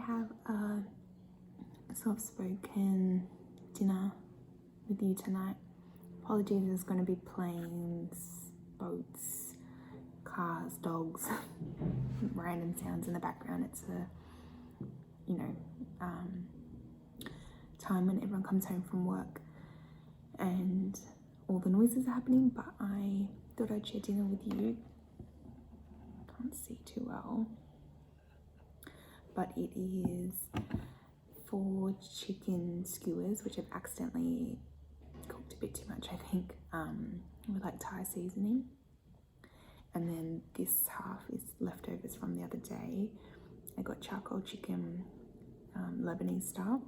have a soft-spoken dinner with you tonight. Apologies, there's going to be planes, boats, cars, dogs, random sounds in the background. It's a, time when everyone comes home from work and all the noises are happening, but I thought I'd share dinner with you. Can't see too well, but it is 4 chicken skewers, which I've accidentally cooked a bit too much, I think, with like Thai seasoning. And then this half is leftovers from the other day. I got charcoal chicken, Lebanese style.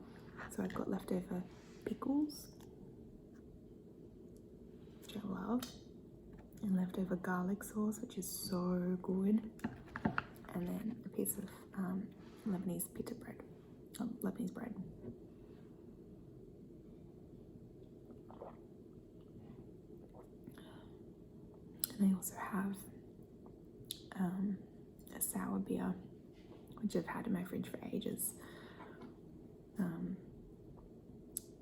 So I've got leftover pickles, which I love, and leftover garlic sauce, which is so good. And then a piece of Lebanese pita bread, Lebanese bread. And I also have a sour beer, which I've had in my fridge for ages.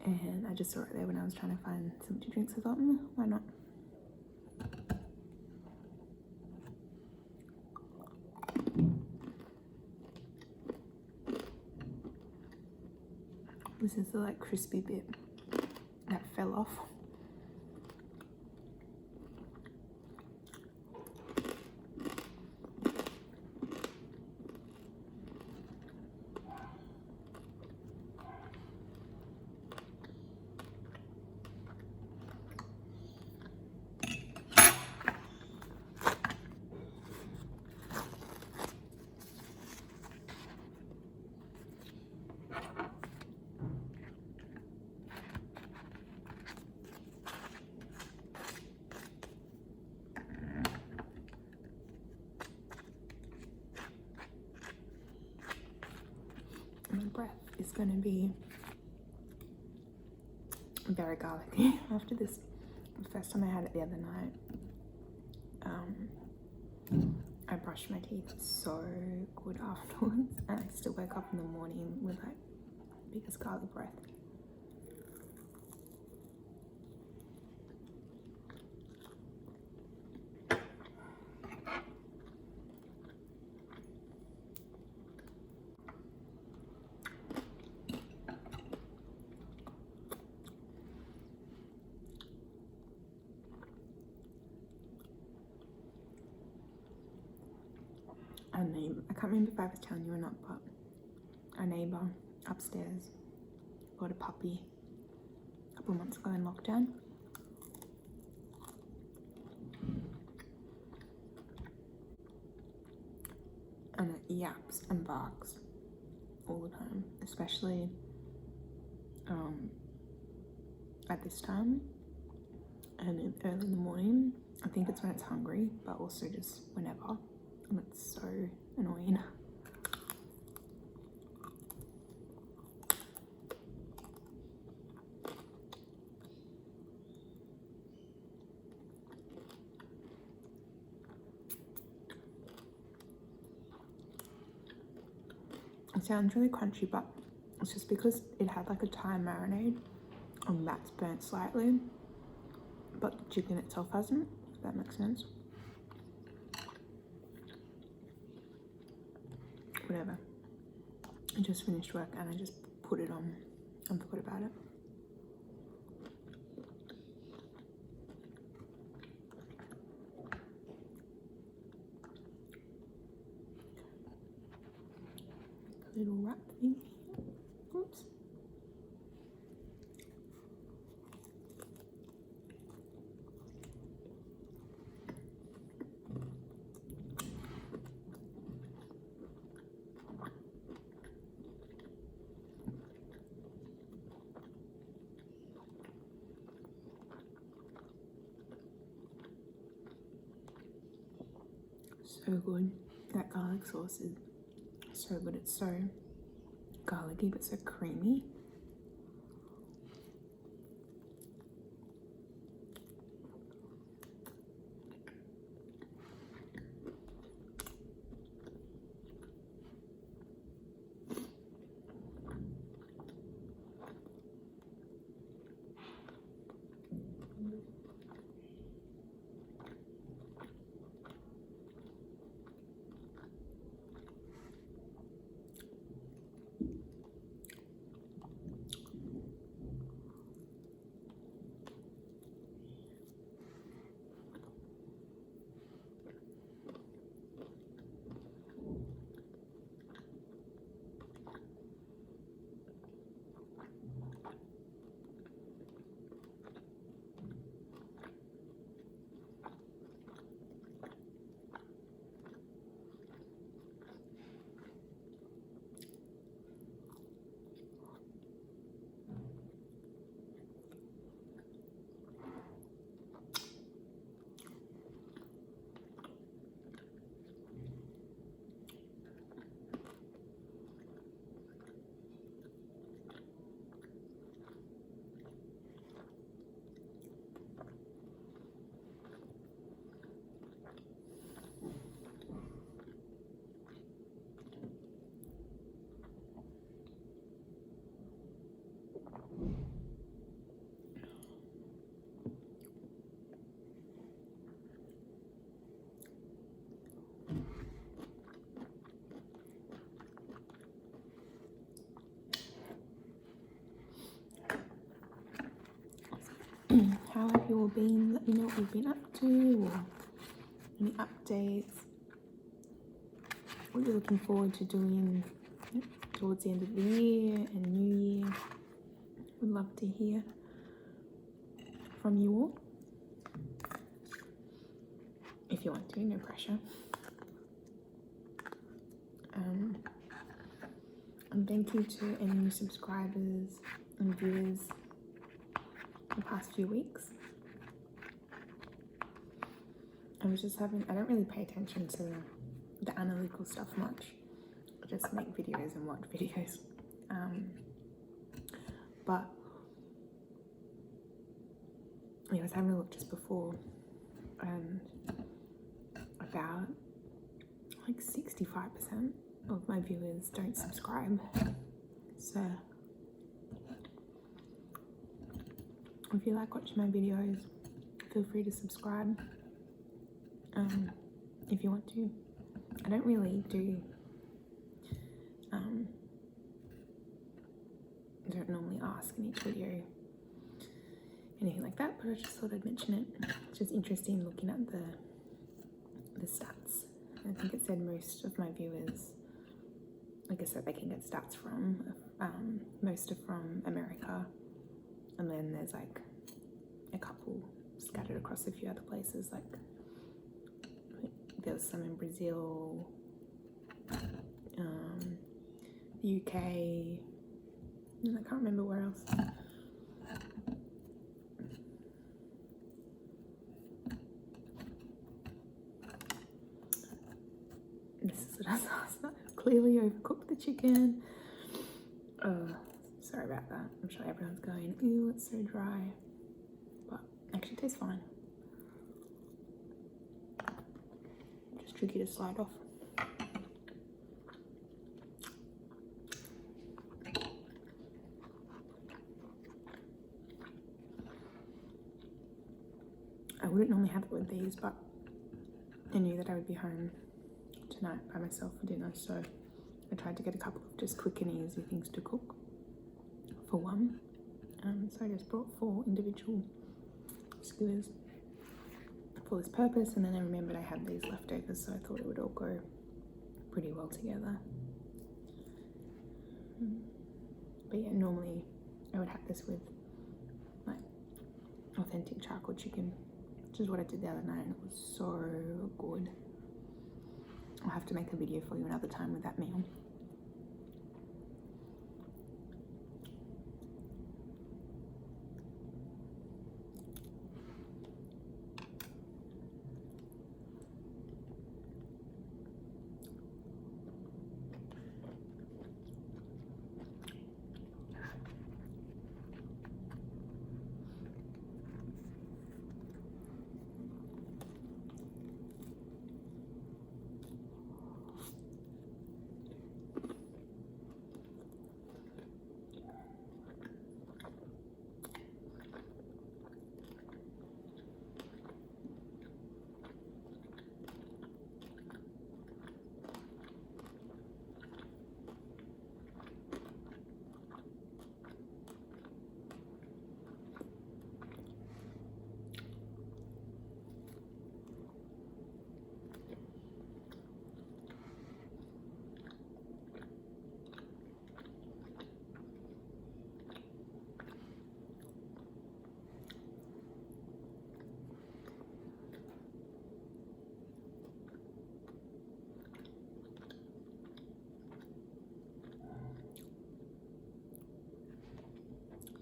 And I just saw it there when I was trying to find something to drink, so I thought, why not? This is the like crispy bit that fell off. My breath is going to be very garlicky after this. The first time I had it the other night, I brushed my teeth so good afterwards, and I still wake up in the morning with like biggest garlic breath. I can't remember if I was telling you or not, but our neighbour upstairs got a puppy a couple of months ago in lockdown. And it yaps and barks all the time, especially at this time and early in the morning. I think it's when it's hungry, but also just whenever. And it's so annoying. It sounds really crunchy, but it's just because it had like a Thai marinade and that's burnt slightly, but the chicken itself hasn't, if that makes sense. Whatever. I just finished work and I just put it on and forgot about it. A little wrap thing. Oops. So good. That garlic sauce is so good. It's so garlicky but so creamy. well-being. Let me know what you've been up to, or any updates, what you're looking forward to doing towards the end of the year and New Year. Would love to hear from you all. If you want to, no pressure. And thank you to any new subscribers and viewers the past few weeks. I don't really pay attention to the analytical stuff much. I just make videos and watch videos. But yeah, I was having a look just before, and about like 65% of my viewers don't subscribe. So if you like watching my videos, feel free to subscribe if you want to. I don't really do I don't normally ask in each video anything like that, but I just thought I'd mention it. It's just interesting looking at the stats. I think it said most of my viewers, like I said, they can get stats from most are from America, and then there's like a couple scattered across a few other places, like there's some in Brazil, the UK, and I can't remember where else. This is what I saw. Clearly overcooked the chicken. Sorry about that. I'm sure everyone's going, ew, it's so dry. But actually it tastes fine. Just tricky to slide off. I wouldn't normally have it with these, but I knew that I would be home tonight by myself for dinner, so I tried to get a couple of just quick and easy things to cook for one. So I just brought 4 individual skewers for this purpose, and then I remembered I had these leftovers, so I thought it would all go pretty well together. But yeah, normally I would have this with like authentic charcoal chicken, which is what I did the other night, and it was so good. I'll have to make a video for you another time with that meal.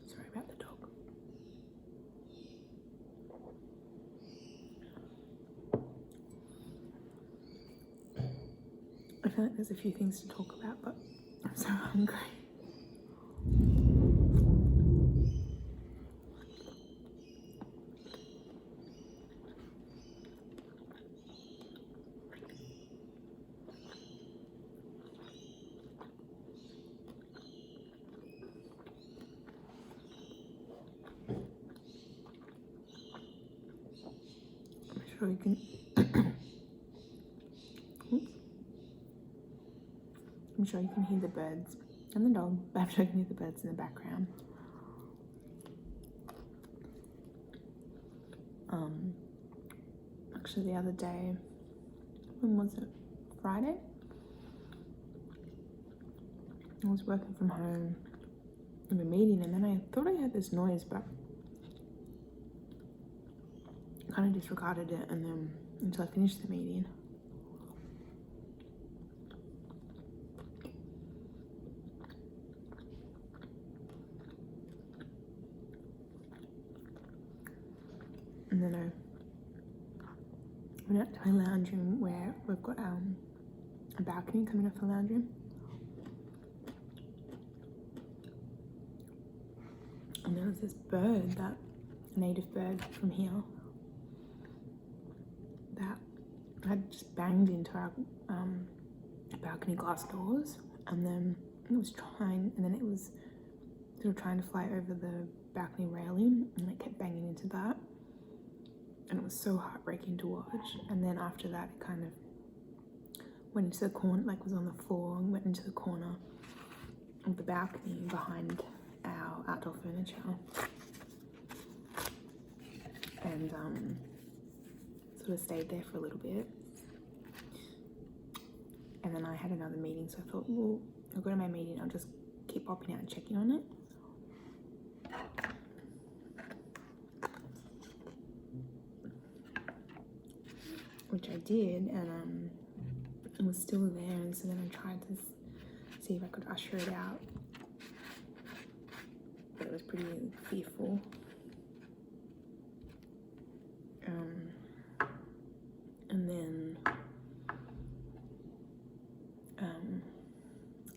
Sorry about the dog. I feel like there's a few things to talk about, but I'm so hungry. I'm sure you can I'm sure you can hear the birds and the dog, but I'm sure you can hear the birds in the background. actually the other day. When was it? Friday? I was working from home in a meeting, and then I thought I heard this noise, but I kind of disregarded it, and then until I finished the meeting. And then I went out to my lounge room where we've got a balcony coming off the lounge room. And there was this bird, that native bird from here, that had just banged into our balcony glass doors, and then it was trying to fly over the balcony railing, and it kept banging into that, and it was so heartbreaking to watch. And then after that, it kind of went into the corner, like was on the floor, and went into the corner of the balcony behind our outdoor furniture, and sort of stayed there for a little bit. And then I had another meeting, so I thought, well, I'll go to my meeting, I'll just keep popping out and checking on it. Which I did, and it was still there, and so then I tried to see if I could usher it out, but it was pretty fearful.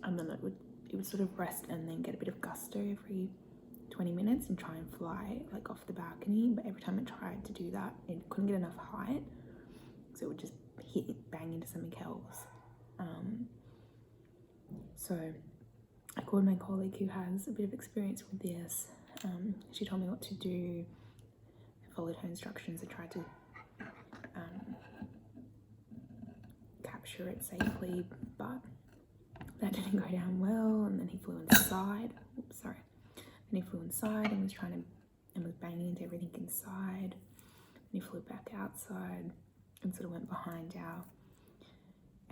And then it would sort of rest and then get a bit of gusto every 20 minutes and try and fly like off the balcony, but every time it tried to do that, it couldn't get enough height, so it would just bang into something else. So I called my colleague who has a bit of experience with this. She told me what to do. I followed her instructions. I tried to capture it safely, but that didn't go down well, and then he flew inside. Then he flew inside and was banging into everything inside. And he flew back outside and sort of went behind our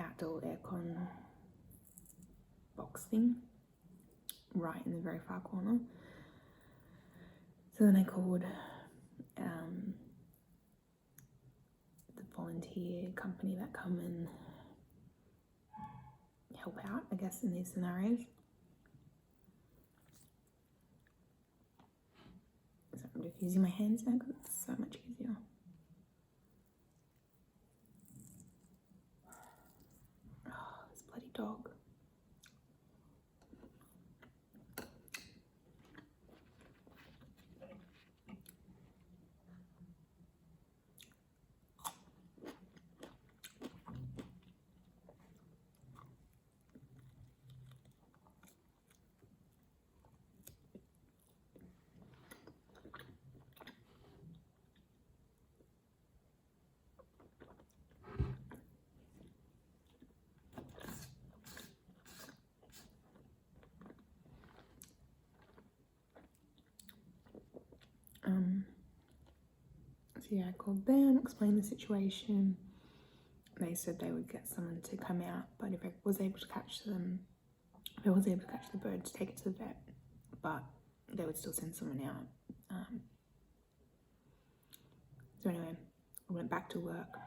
outdoor aircon box thing, right in the very far corner. So then I called the volunteer company that come and help out, I guess, in these scenarios. So I'm just using my hands now because it's so much easier. Oh, this bloody dog. So yeah, I called them, explained the situation. They said they would get someone to come out, but if I was able to catch the bird, to take it to the vet, but they would still send someone out. So anyway, I went back to work.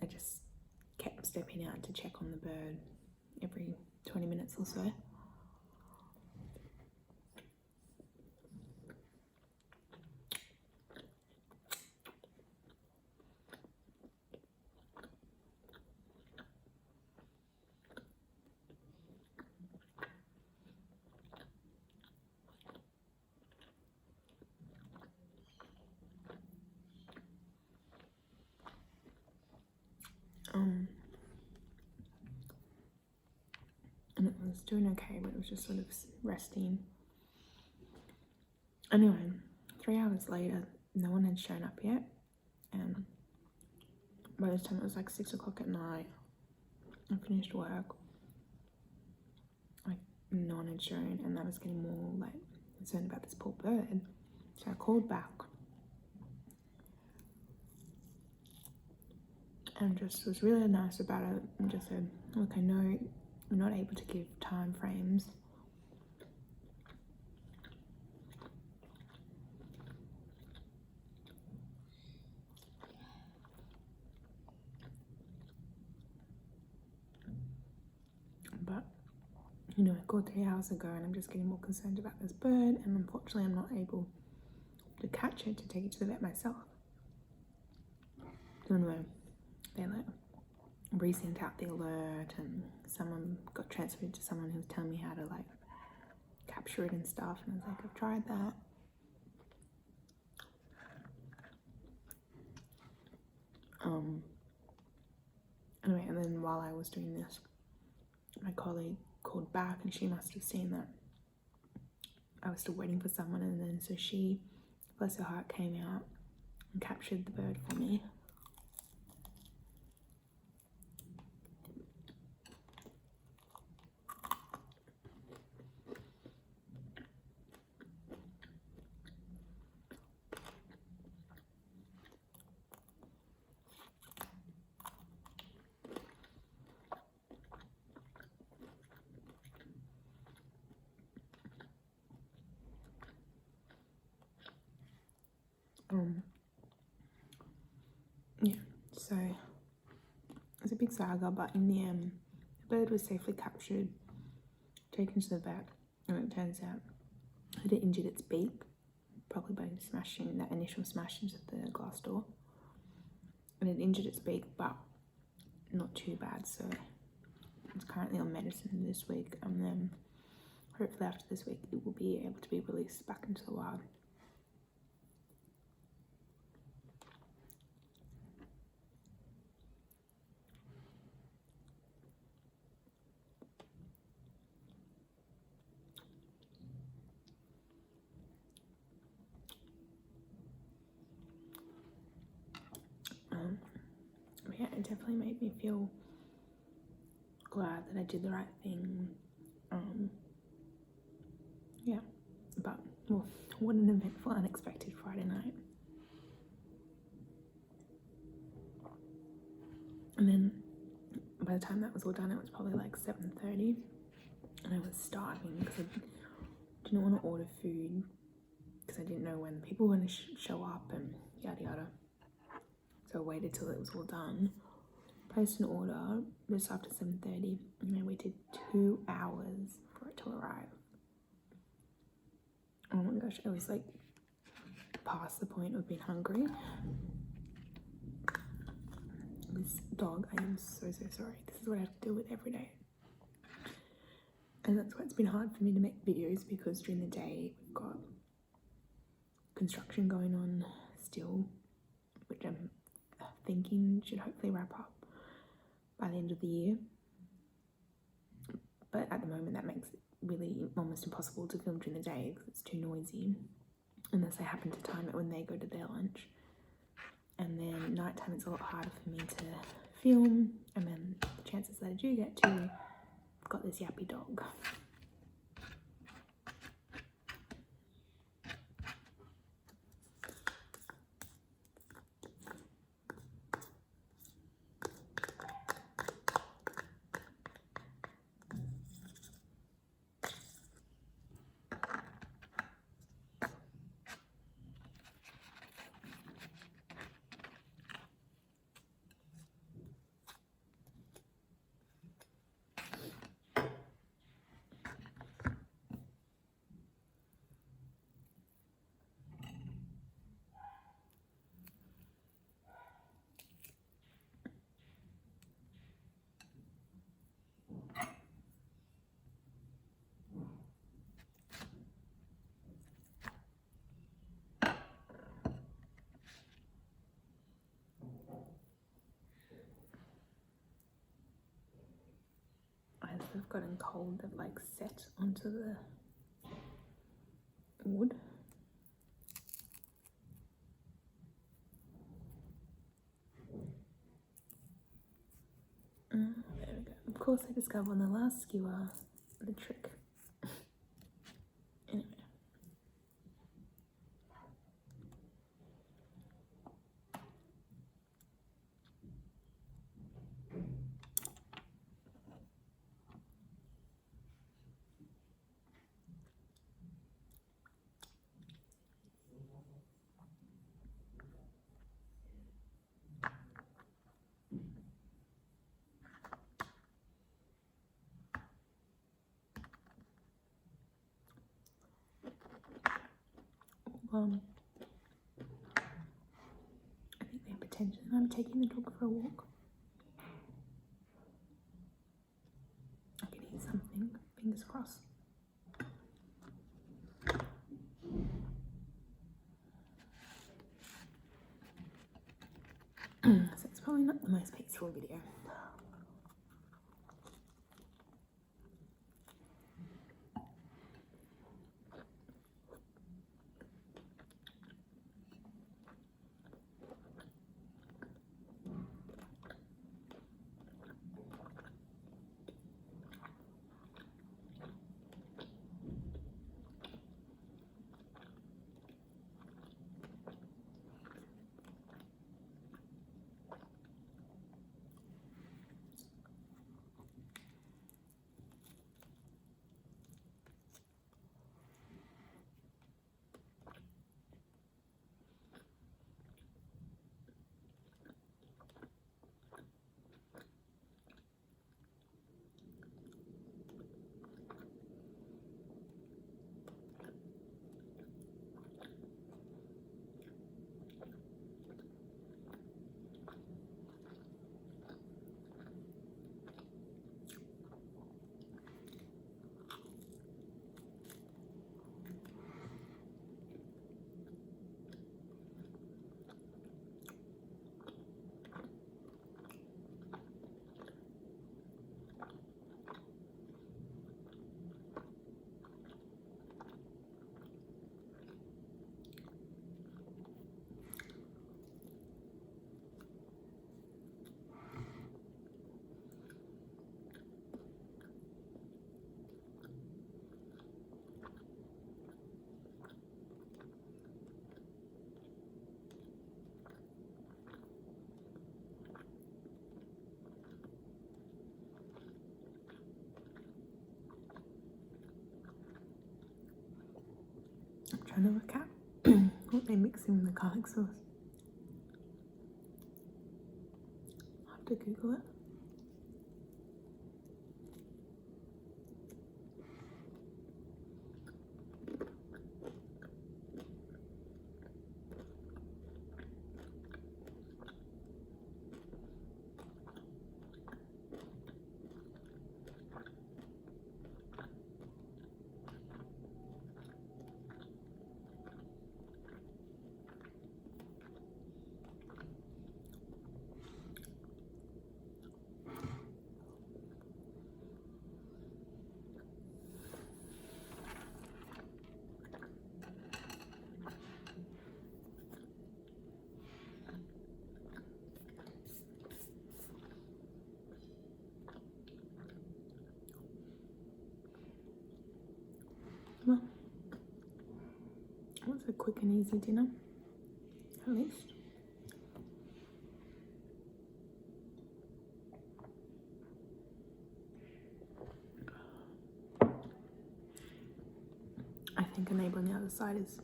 I just kept stepping out to check on the bird every 20 minutes or so. was doing okay, but it was just sort of resting. Anyway, 3 hours later, no one had shown up yet, and by the time it was like 6 o'clock at night, I finished work, like no one had shown, and I was getting more like concerned about this poor bird. So I called back and just was really nice about it and just said, look, I know I'm not able to give time frames, but you know, I called 3 hours ago and I'm just getting more concerned about this bird, and unfortunately I'm not able to catch it to take it to the vet myself. So anyway, they like resent out the alert, and someone got transferred to someone who was telling me how to like capture it and stuff, and I was like, I've tried that. Anyway, and then while I was doing this, my colleague called back, and she must have seen that I was still waiting for someone, and then so she, bless her heart, came out and captured the bird for me. Yeah, so it was a big saga, but in the end, the bird was safely captured, taken to the vet, and it turns out that it injured its beak, probably by smashing that initial smash into the glass door. And it injured its beak, but not too bad, so it's currently on medicine this week, and then hopefully after this week it will be able to be released back into the wild. Yeah, it definitely made me feel glad that I did the right thing. Yeah, but well, what an eventful, unexpected Friday night. And then by the time that was all done, it was probably like 7:30, and I was starving because I didn't want to order food because I didn't know when people were going to show up and yada yada. So I waited till it was all done, placed an order just after 7:30, and I waited 2 hours for it to arrive. Oh my gosh, I was like past the point of being hungry. This dog, I am so sorry. This is what I have to deal with every day. And that's why it's been hard for me to make videos, because during the day we've got construction going on still, which I'm thinking should hopefully wrap up by the end of the year. But at the moment that makes it really almost impossible to film during the day because it's too noisy, unless I happen to time it when they go to their lunch. And then nighttime it's a lot harder for me to film, and then the chances that I do get to, I've got this yappy dog. they've gotten cold, they've like set onto the wood. There we go. Of course, I discovered on the last skewer the trick. Anyway. I think they're pretending I'm taking the dog for a walk. I can hear something, fingers crossed. So it's probably not the most peaceful video. I'm trying to work out what they mix in with the garlic sauce. I'll have to Google it. Well, what's a quick and easy dinner, at least. I think a neighbour on the other side is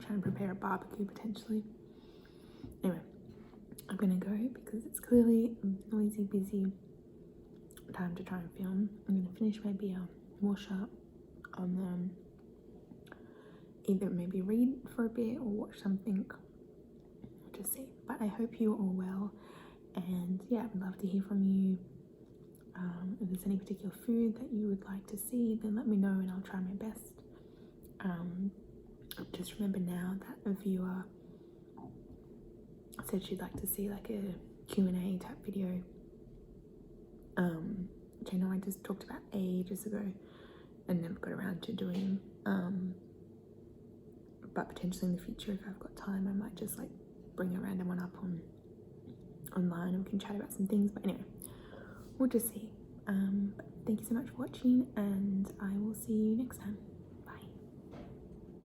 trying to prepare a barbecue potentially. Anyway, I'm gonna go because it's clearly a noisy, busy time to try and film. I'm gonna finish my beer, wash up, either maybe read for a bit or watch something. We'll just see. But I hope you're all well, and yeah, I'd love to hear from you. If there's any particular food that you would like to see, then let me know and I'll try my best. Just remember now that a viewer said she'd like to see like a Q&A type video. which I know I just talked about ages ago and never got around to doing. But potentially in the future, if I've got time, I might just like bring a random one up online and we can chat about some things. But anyway, we'll just see. But thank you so much for watching, and I will see you next time.